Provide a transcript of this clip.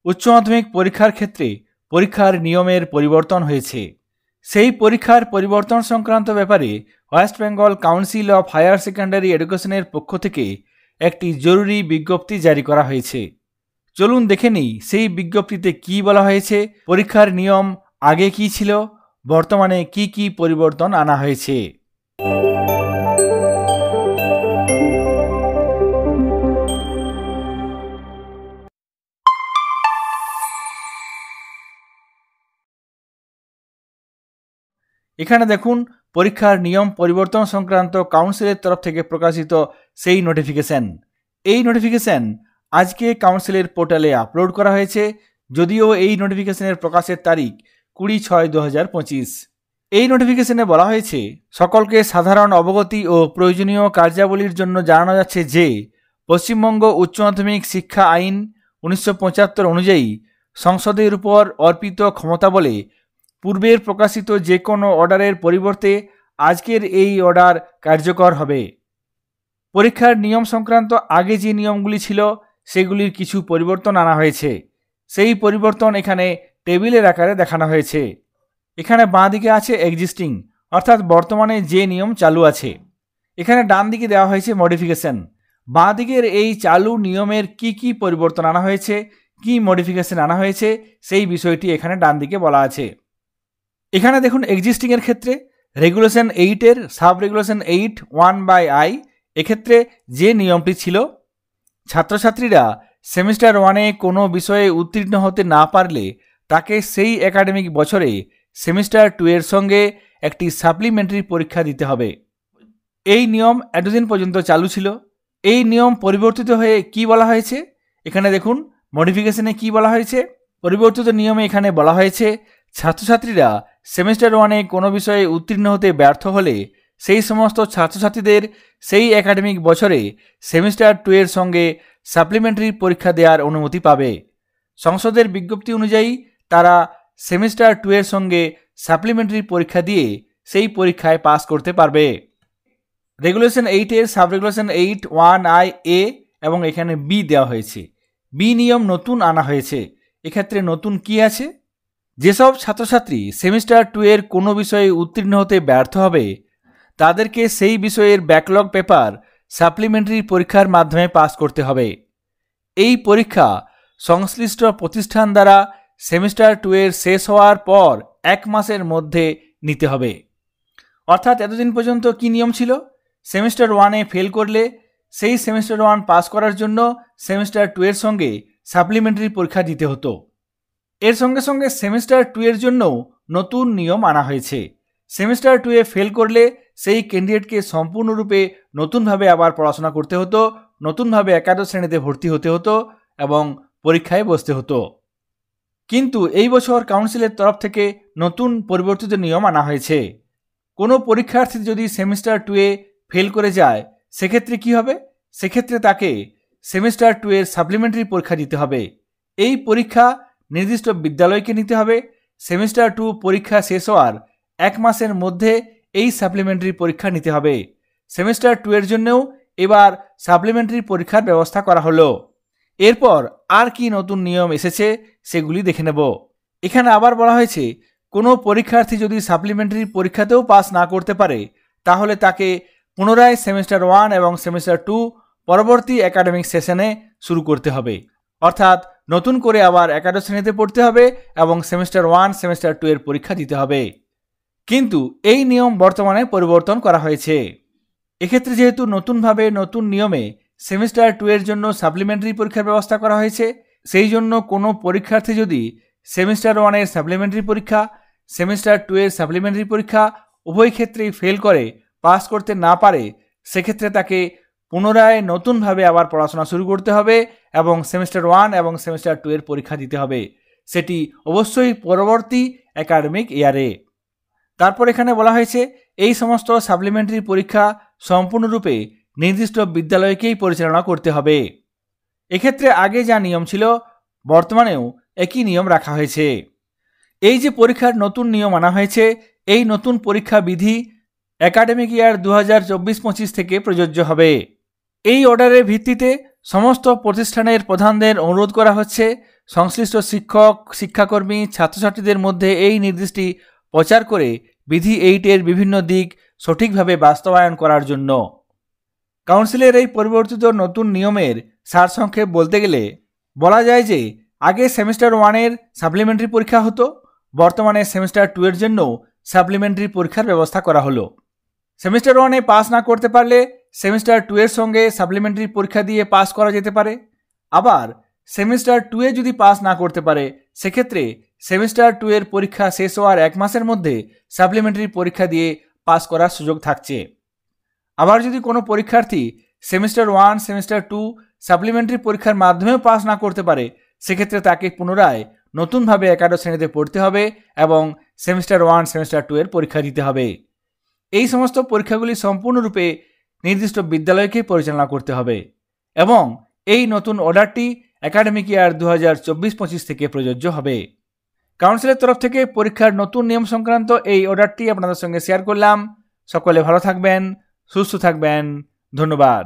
উচ্চ মাধ্যমিক পরীক্ষার ক্ষেত্রে পরীক্ষার নিয়মের পরিবর্তন হয়েছে। সেই পরীক্ষার পরিবর্তন সংক্রান্ত ব্যাপারে West Bengal Council of Higher Secondary এডুকেশনের পক্ষ থেকে একটি জরুরি বিজ্ঞপ্তি জারি করা হয়েছে। চলুন দেখে নিই সেই বিজ্ঞপ্তিতে কি বলা হয়েছে, পরীক্ষার নিয়ম আগে কি ছিল, বর্তমানে কি কি পরিবর্তন আনা হয়েছে। এখানে দেখুন পরীক্ষার নিয়ম পরিবর্তন সংক্রান্ত কাউন্সিলের তরফ থেকে প্রকাশিত সেই নোটিফিকেশন। এই নোটিফিকেশন আজকে কাউন্সিলের পোর্টালে আপলোড করা হয়েছে, যদিও এই নোটিফিকেশনের প্রকাশের তারিখ 20/6/2025। এই নোটিফিকেশনে বলা হয়েছে সকলকে সাধারণ অবগতি ও প্রয়োজনীয় কার্যাবলীর জন্য জানানো যাচ্ছে যে পশ্চিমবঙ্গ উচ্চ মাধ্যমিক শিক্ষা আইন 1975 অনুযায়ী সংসদের উপর অর্পিত ক্ষমতা বলে পূর্বের প্রকাশিত যে কোনো অর্ডারের পরিবর্তে আজকের এই অর্ডার কার্যকর হবে। পরীক্ষার নিয়ম সংক্রান্ত আগে যে নিয়মগুলি ছিল সেগুলির কিছু পরিবর্তন আনা হয়েছে। সেই পরিবর্তন এখানে টেবিলের আকারে দেখানো হয়েছে। এখানে বাঁ দিকে আছে এক্সিস্টিং, অর্থাৎ বর্তমানে যে নিয়ম চালু আছে। এখানে ডান দিকে দেওয়া হয়েছে মডিফিকেশন। বাঁ দিকের এই চালু নিয়মের কি কি পরিবর্তন আনা হয়েছে, কি মডিফিকেশন আনা হয়েছে, সেই বিষয়টি এখানে ডান দিকে বলা আছে। এখানে দেখুন এক্সিস্টিংয়ের ক্ষেত্রে রেগুলেশন 8-এর সাব রেগুলেশন 8(1)(i) এক্ষেত্রে যে নিয়মটি ছিল, ছাত্রছাত্রীরা সেমিস্টার 1-এ কোনো বিষয়ে উত্তীর্ণ হতে না পারলে তাকে সেই একাডেমিক বছরে সেমিস্টার 2-এর সঙ্গে একটি সাপ্লিমেন্টারি পরীক্ষা দিতে হবে। এই নিয়ম এতদিন পর্যন্ত চালু ছিল। এই নিয়ম পরিবর্তিত হয়ে কি বলা হয়েছে, এখানে দেখুন মডিফিকেশনে কি বলা হয়েছে। পরিবর্তিত নিয়মে এখানে বলা হয়েছে ছাত্রছাত্রীরা সেমিস্টার 1-এ কোনো বিষয়ে উত্তীর্ণ হতে ব্যর্থ হলে সেই সমস্ত ছাত্রছাত্রীদের সেই একাডেমিক বছরে সেমিস্টার 2-এর সঙ্গে সাপ্লিমেন্টারি পরীক্ষা দেওয়ার অনুমতি পাবে। সংসদের বিজ্ঞপ্তি অনুযায়ী তারা সেমিস্টার 2-এর সঙ্গে সাপ্লিমেন্টারি পরীক্ষা দিয়ে সেই পরীক্ষায় পাস করতে পারবে। রেগুলেশন 8-এর সাব রেগুলেশন 8(1)(i)(a) এবং এখানে বি দেওয়া হয়েছে। বি নিয়ম নতুন আনা হয়েছে। এক্ষেত্রে নতুন কি আছে, যেসব ছাত্রছাত্রী সেমিস্টার 2-এর কোনো বিষয়ে উত্তীর্ণ হতে ব্যর্থ হবে তাদেরকে সেই বিষয়ের ব্যাকলগ পেপার সাপ্লিমেন্টারি পরীক্ষার মাধ্যমে পাস করতে হবে। এই পরীক্ষা সংশ্লিষ্ট প্রতিষ্ঠান দ্বারা সেমিস্টার 2-এর শেষ হওয়ার পর 1 মাসের মধ্যে নিতে হবে। অর্থাৎ এতদিন পর্যন্ত কি নিয়ম ছিল, সেমিস্টার 1-এ ফেল করলে সেই সেমিস্টার 1 পাস করার জন্য সেমিস্টার 2-এর সঙ্গে সাপ্লিমেন্টারি পরীক্ষা দিতে হতো। এর সঙ্গে সঙ্গে সেমিস্টার 2-এর জন্যও নতুন নিয়ম আনা হয়েছে। সেমিস্টার 2-এ ফেল করলে সেই ক্যান্ডিডেটকে সম্পূর্ণরূপে নতুনভাবে আবার পড়াশোনা করতে হতো, নতুনভাবে একাদশ শ্রেণীতে ভর্তি হতে হতো এবং পরীক্ষায় বসতে হতো। কিন্তু এই বছর কাউন্সিলের তরফ থেকে নতুন পরিবর্তিত নিয়ম আনা হয়েছে। কোনো পরীক্ষার্থী যদি সেমিস্টার 2-এ ফেল করে যায় সেক্ষেত্রে কি হবে, সেক্ষেত্রে তাকে সেমিস্টার 2-এর সাপ্লিমেন্টারি পরীক্ষা দিতে হবে। এই পরীক্ষা নির্দিষ্ট বিদ্যালয়কে নিতে হবে। সেমিস্টার 2 পরীক্ষা শেষ হওয়ার 1 মাসের মধ্যে এই সাপ্লিমেন্টারি পরীক্ষা নিতে হবে। সেমিস্টার 2-এর জন্যও এবার সাপ্লিমেন্টারি পরীক্ষার ব্যবস্থা করা হলো। এরপর আর কি নতুন নিয়ম এসেছে সেগুলি দেখে নেব। এখানে আবার বলা হয়েছে কোনো পরীক্ষার্থী যদি সাপ্লিমেন্টারি পরীক্ষাতেও পাস না করতে পারে তাহলে তাকে পুনরায় সেমিস্টার 1 এবং সেমিস্টার 2 পরবর্তী একাডেমিক সেশনে শুরু করতে হবে। অর্থাৎ নতুন করে আবার একাদশ শ্রেণীতে পড়তে হবে এবং সেমিস্টার 1 সেমিস্টার 2 এর পরীক্ষা দিতে হবে। কিন্তু এই নিয়ম বর্তমানে পরিবর্তন করা হয়েছে। এক্ষেত্রে যেহেতু নতুনভাবে নতুন নিয়মে সেমিস্টার 2 এর জন্য সাপ্লিমেন্টারি পরীক্ষার ব্যবস্থা করা হয়েছে, সেই জন্য কোনো পরীক্ষার্থী যদি সেমিস্টার 1 এর সাপ্লিমেন্টারি পরীক্ষা, সেমিস্টার 2 এর সাপ্লিমেন্টারি পরীক্ষা উভয় ক্ষেত্রেই ফেল করে পাস করতে না পারে সেক্ষেত্রে তাকে পুনরায় নতুনভাবে আবার পড়াশোনা শুরু করতে হবে এবং সেমিস্টার 1 এবং সেমিস্টার 2 এর পরীক্ষা দিতে হবে, সেটি অবশ্যই পরবর্তী একাডেমিক ইয়ারে। তারপর এখানে বলা হয়েছে এই সমস্ত সাপ্লিমেন্টারি পরীক্ষা সম্পূর্ণরূপে নির্দিষ্ট বিদ্যালয়কেই পরিচালনা করতে হবে। এক্ষেত্রে আগে যা নিয়ম ছিল বর্তমানেও একই নিয়ম রাখা হয়েছে। এই যে পরীক্ষার নতুন নিয়ম আনা হয়েছে, এই নতুন পরীক্ষা বিধি একাডেমিক ইয়ার 2024-25 থেকে প্রযোজ্য হবে। এই অর্ডারের ভিত্তিতে সমস্ত প্রতিষ্ঠানের প্রধানদের অনুরোধ করা হচ্ছে সংশ্লিষ্ট শিক্ষক, শিক্ষাকর্মী, ছাত্রছাত্রীদের মধ্যে এই নির্দেশটি প্রচার করে বিধি 8-এর বিভিন্ন দিক সঠিকভাবে বাস্তবায়ন করার জন্য। কাউন্সিলের এই পরিবর্তিত নতুন নিয়মের সারসংক্ষেপ বলতে গেলে বলা যায় যে আগে সেমিস্টার 1-এর সাপ্লিমেন্টারি পরীক্ষা হতো, বর্তমানে সেমিস্টার 2-এর জন্য সাপ্লিমেন্টারি পরীক্ষার ব্যবস্থা করা হলো। সেমিস্টার 1-এ পাস না করতে পারলে সেমিস্টার 2-এর সঙ্গে সাপ্লিমেন্টারি পরীক্ষা দিয়ে পাস করা যেতে পারে। আবার সেমিস্টার 2-এ যদি পাস না করতে পারে সেক্ষেত্রে সেমিস্টার 2-এর পরীক্ষা শেষ হওয়ার 1 মাসের মধ্যে সাপ্লিমেন্টারি পরীক্ষা দিয়ে পাস করার সুযোগ থাকছে। আবার যদি কোনো পরীক্ষার্থী সেমিস্টার 1, সেমিস্টার 2 সাপ্লিমেন্টারি পরীক্ষার মাধ্যমেও পাস না করতে পারে সেক্ষেত্রে তাকে পুনরায় নতুনভাবে একাদশ শ্রেণীতে পড়তে হবে এবং সেমিস্টার 1, সেমিস্টার 2 এর পরীক্ষা দিতে হবে। এই সমস্ত পরীক্ষাগুলি সম্পূর্ণরূপে নির্দিষ্ট বিদ্যালয়কে পরিচালনা করতে হবে এবং এই নতুন অর্ডারটি একাডেমিক ইয়ার 2024-25 থেকে প্রযোজ্য হবে। কাউন্সিলের তরফ থেকে পরীক্ষার নতুন নিয়ম সংক্রান্ত এই অর্ডারটি আপনাদের সঙ্গে শেয়ার করলাম। সকলে ভালো থাকবেন, সুস্থ থাকবেন। ধন্যবাদ।